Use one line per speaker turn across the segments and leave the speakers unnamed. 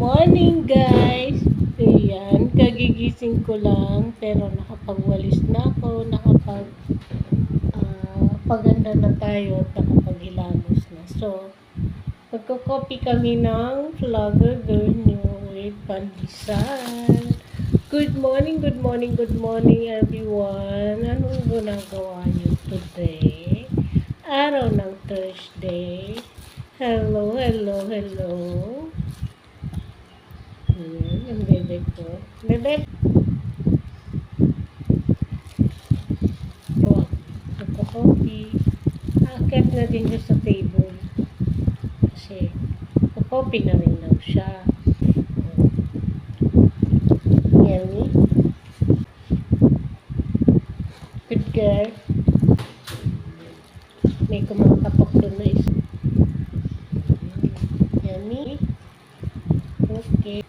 Morning guys! Ayan, kagigising ko lang pero nakapagwalis na ako, paganda na tayo at nakapaghilamos na. So, magkukopy kami ng Vlogger Girl New with pandesal. Good morning everyone! Anong ginagawa niyo today? Araw ng Thursday. Hello. Ang bebe ko. Bebe! Oh, nagko-coffee. Aakyat na din siya sa table. Kasi, nagko-coffee na rin daw siya. Yummy. Good girl. May kumakatok doon na isa. Yummy. Okay.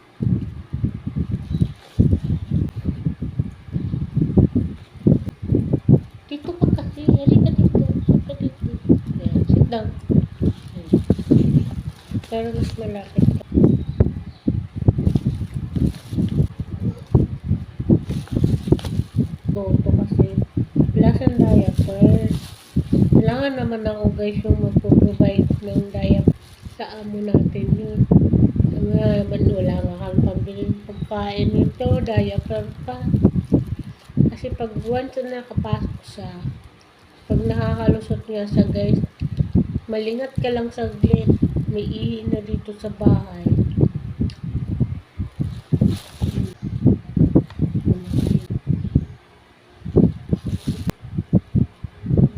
Dito ka kasi. Halika dito. Halika dito. Ayan, sit down. Pero mas malapit ka. Boto kasi. Wala siyang diaper. Kailangan naman ako guys yung magpo-provide ng diaper sa amo natin yun. Wala nga kang pambiling pagkain nito, diaper pa. Kasi pag once na nakapasok siya, pag nakakalusot nga sa guys, malingat ka lang saglit, may ihi na dito sa bahay.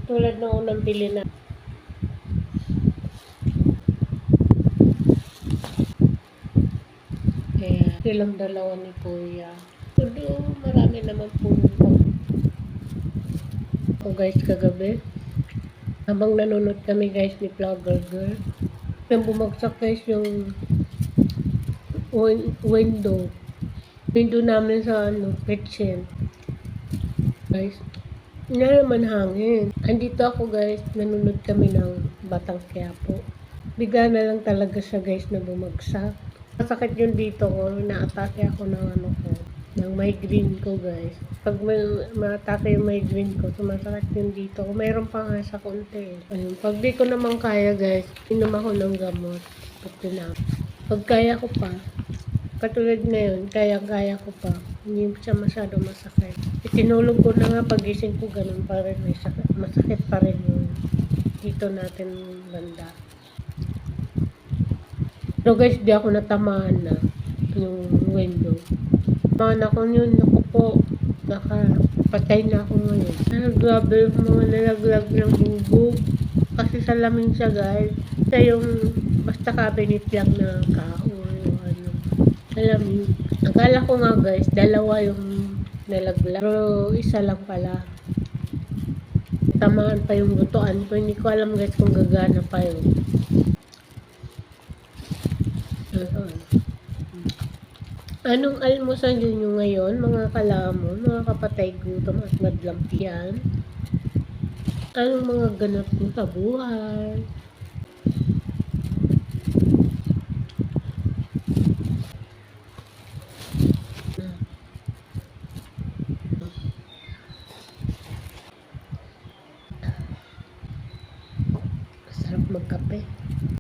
Tulad ng unang bili na. Kaya, silang dalawa ni Kuya. Pero marami naman po ako guys kagabi. Habang nanonood kami guys ni Vlogger Girl. Nang bumagsak guys yung window. Window namin sa kitchen. Guys, hindi naman hangin. Andito ako guys, nanonood kami ng Batang Quiapo. Bigla na lang talaga siya guys na bumagsak. Masakit yung dito ko, na-atake ako ng migraine ko guys. Pag ma-atake yung migraine ko, sumasakit yung dito ko. Mayroon pa nga sa konti. Ayun, pag di ko naman kaya guys, inom ako ng gamot. Pag kaya ko pa, katulad ngayon, kaya ko pa. Hindi siya masyado masakit. Itinulog ko na nga pagising ko, ganun pa rin. Masakit pa rin yung dito natin banda. So guys, di ako natamaan na yung window. Tamaan ako yun, naku po, nakapatay na ako ngayon. Grabe yung mga nalaglag ng bubog. Kasi salamin siya guys. Siya yung basta cabinet lang na kahoy o ano. Salamin. Akala ko nga guys, dalawa yung nalaglag. Pero isa lang pala. Tamaan pa yung butuan ko. Hindi ko alam guys kung gagana pa yun. Anong almusal nyo ngayon, mga kalamon, mga kapatay gutom at madlampian? Anong mga ganap nyo sa buhay?